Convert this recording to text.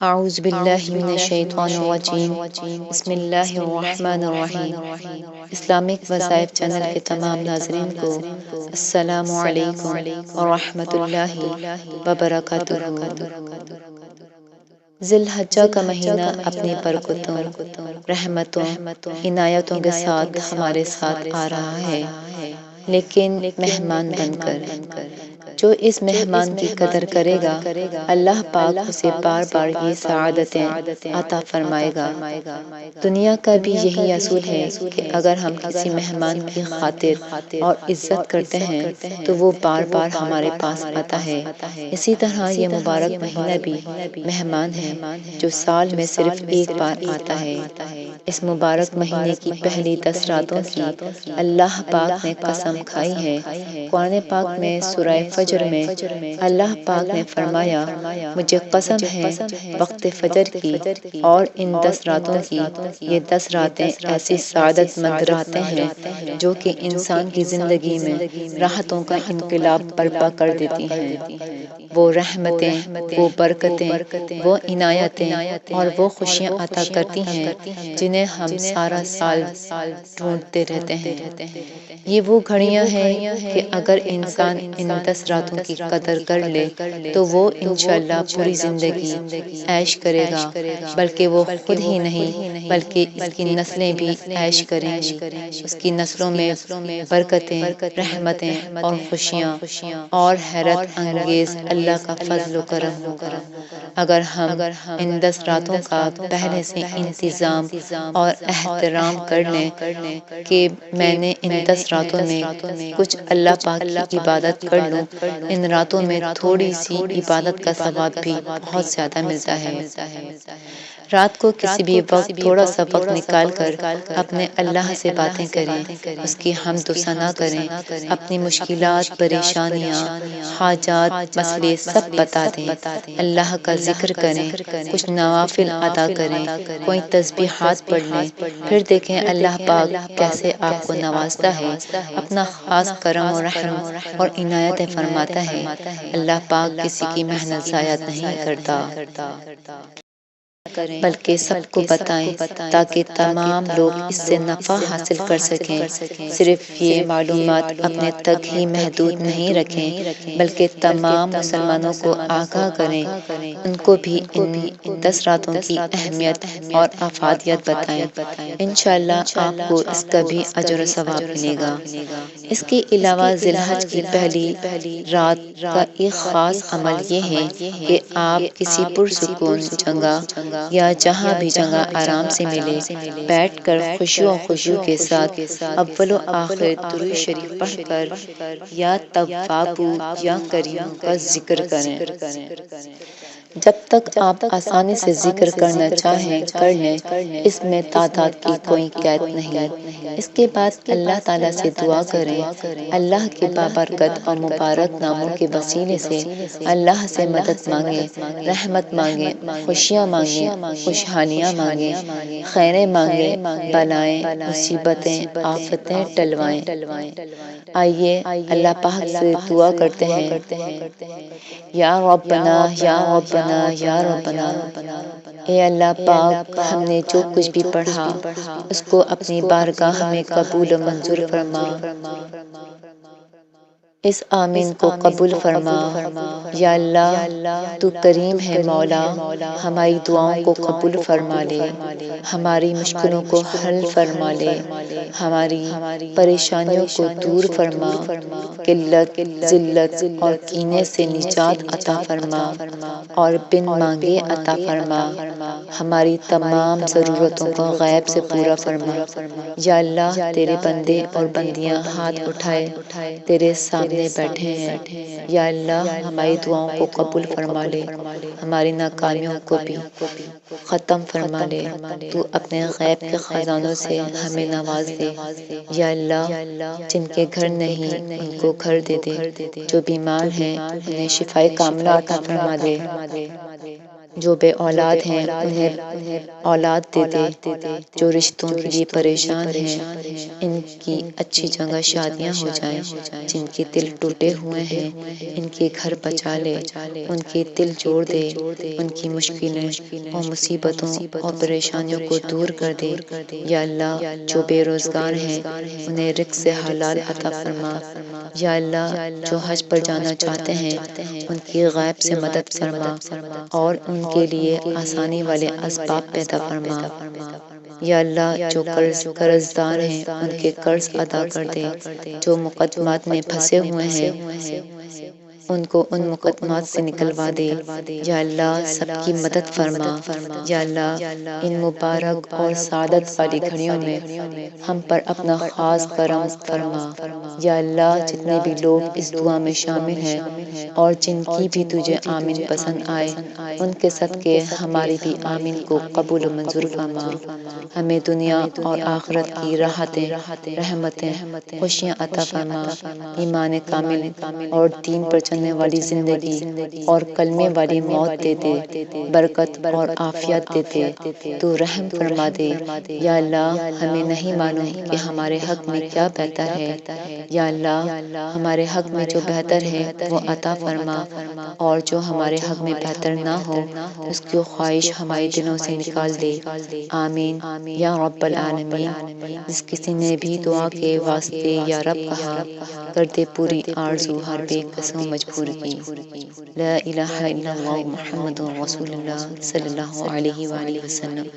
اعوذ باللہ من الشیطان الرجیم بسم اللہ الرحمن الرحیم۔ اسلامک وظائف چینل کے تمام ناظرین کو السلام علیکم ورحمۃ اللہ وبرکاتہ۔ ذی الحجہ کا مہینہ اپنی برکتوں، رحمتوں، عنایتوں کے ساتھ ہمارے ساتھ آ رہا ہے، لیکن مہمان بن کر۔ جو اس مہمان کی قدر کرے گا، اللہ پاک اسے بار بار یہ سعادتیں عطا فرمائے گا۔ دنیا کا بھی یہی اصول ہے کہ اگر ہم کسی مہمان کی خاطر اور عزت کرتے ہیں تو وہ بار بار ہمارے پاس آتا ہے۔ اسی طرح یہ مبارک مہینہ بھی مہمان ہے جو سال میں صرف ایک بار آتا ہے۔ اس مبارک مہینے کی پہلی 10 راتوں کی اللہ پاک نے قسم کھائی ہے۔ قرآن پاک میں سورہ فجر میں اللہ پاک نے فرمایا، مجھے قسم ہے وقت فجر کی اور ان 10 راتوں کی، یہ 10 راتیں ایسی سعادت مند راتیں ہیں جو کہ انسان کی زندگی میں راحتوں کا انقلاب برپا کر دیتی ہیں۔ وہ رحمتیں، وہ برکتیں، وہ عنایتیں اور وہ خوشیاں عطا کرتی ہیں جنہیں ہم سارا سال ڈھونڈتے رہتے ہیں۔ یہ وہ گھڑیاں ہیں کہ اگر انسان ان 10 راتوں کی قدر کر لے تو وہ انشاءاللہ پوری زندگی عیش کرے گا، بلکہ وہ خود ہی نہیں بلکہ اس کی نسلیں بھی عیش کریں گی۔ اس کی نسلوں میں برکتیں، رحمتیں اور خوشیاں اور حیرت انگیز اللہ کا فضل و کرم ہوگا۔ اگر ہم ان 10 راتوں کا پہلے سے انتظام اور احترام کر لیں کہ میں نے ان 10 راتوں میں کچھ اللہ پاک کی عبادت کر لوں، ان راتوں میں تھوڑی سی عبادت کا ثواب بھی بہت زیادہ ملتا ہے۔ رات کو کسی بھی وقت تھوڑا سا وقت نکال کر اپنے اللہ سے باتیں کریں، اس کی حمد و ثنا کریں، اپنی مشکلات، پریشانیاں، حاجات، مسئلے سب بتا دیں، اللہ کا ذکر کریں، کچھ نوافل ادا کریں، کوئی تسبیحات پڑھ لیں، پھر دیکھیں اللہ پاک کیسے آپ کو نوازتا ہے، اپنا خاص کرم و رحم اور عنایتیں فرماتا ہے۔ اللہ پاک کسی کی محنت ضائع نہیں کرتا، بلکہ سب کو بتائیں تاکہ تمام لوگ اس سے نفع حاصل کر سکیں۔ صرف یہ معلومات اپنے تک ہی محدود نہیں رکھیں بلکہ تمام مسلمانوں کو آگاہ کریں، ان کو بھی ان 10 راتوں کی اہمیت اور افادیت بتائیں۔ انشاءاللہ آپ کو اس کا بھی اجر و ثواب ملے گا۔ اس کے علاوہ ذی الحج کی پہلی رات کا ایک خاص عمل یہ ہے کہ آپ کسی پرسکون جگہ یا جہاں بھی جگہ آرام سے ملے، بیٹھ کر خشوع و خضوع کے ساتھ اول و آخر درود شریف پڑھ کر یا توابو یا کریموں کا ذکر کریں۔ جب تک آپ آسانی سے ذکر کرنا چاہیں کر لیں، اس میں تعداد کی کوئی قید نہیں۔ اس کے بعد اللہ تعالیٰ سے دعا کریں، اللہ کے بابرکت اور مبارک ناموں کے وسیلے سے اللہ سے مدد مانگیں، رحمت مانگیں، خوشیاں مانگیں، خوشحالیاں مانگیں، خیریں مانگیں، بلائیں، مصیبتیں، آفتیں ٹلوائیں۔ آئیے اللہ پاک سے دعا کرتے ہیں، یا ربنا یا ربنا یا ربنا۔ اے اللہ پاک، ہم نے جو کچھ بھی پڑھا اس کو اپنی بارگاہ میں قبول و منظور فرما، اس آمین کو قبول فرما۔ یا اللہ تو کریم ہے مولا، ہماری دعاؤں کو قبول فرما لے، ہماری مشکلوں کو حل فرما لے، ہماری پریشانیوں کو دور فرما، قلت، ذلت اور کینے سے نجات عطا فرما اور بن مانگے عطا فرما، ہماری تمام ضرورتوں کو غیب سے پورا فرما۔ یا اللہ تیرے بندے اور بندیاں ہاتھ اٹھائے تیرے سامنے بیٹھے ہیں، یا اللہ ہماری دعاؤں کو قبول فرما لے، ہماری ناکامیوں کو بھی ختم فرما لے، تو اپنے غیب کے خزانوں سے ہمیں نواز دے۔ یا اللہ جن کے گھر نہیں ان کو گھر دے دے، جو بیمار ہیں انہیں شفائے کاملہ عطا فرما دے، جو بے اولاد ہیں انہیں اولاد دے دے، جو رشتوں کے لیے پریشان ہیں ان کی اچھی جگہ شادیاں ہو جائیں، جن کی دل دل ٹوٹے ہوئے ہیں ان کے گھر بچا لے، ان کے دل جوڑ دے، ان کی مشکلیں اور مصیبتوں اور پریشانیوں کو دور کر دے۔ یا اللہ جو بے روزگار ہیں انہیں رزق سے حلال عطا فرما۔ یا اللہ جو حج پر جانا چاہتے ہیں ان کی غیب سے مدد فرما اور ان کے لیے آسانی والے اسباب پیدا فرما۔ یا اللہ جو قرض دار ہیں ان کے قرض ادا کر دے، جو مقدمات میں پھنسے ہوئے ہیں ان کو ان مقدمات سے نکلوا دے۔ یا اللہ سب کی مدد فرما۔ یا اللہ ان مبارک اور سعادت والی گھڑیوں میں ہم پر اپنا خاص کرم فرما۔ یا اللہ جتنے بھی لوگ اس دعا میں شامل ہیں اور جن کی بھی تجھے آمین پسند آئے ان کے صدقے ہماری بھی آمین کو قبول و منظور فرما۔ ہمیں دنیا اور آخرت کی راحتیں، رحمتیں، خوشیاں عطا فرما، ایمان کامل اور دین پر چلنے والی زندگی اور کلمے والی موت دے دے، برکت اور عافیت دے دے، تو رحم فرما دے۔ یا اللہ ہمیں نہیں معلوم کہ ہمارے حق میں کیا بہتر ہے، یا اللہ ہمارے حق میں جو بہتر ہے وہ عطا فرما، اور جو ہمارے حق میں بہتر نہ ہو اس کی خواہش ہمارے دلوں سے نکال دے۔ آمین یا رب العالمین۔ جس کسی نے بھی دعا کے واسطے یا رب کہا کر دے پوری آرزو ہر بے کس و مجبور کی۔ لا الہ الا اللہ محمد رسول اللہ صلی اللہ علیہ وآلہ وسلم۔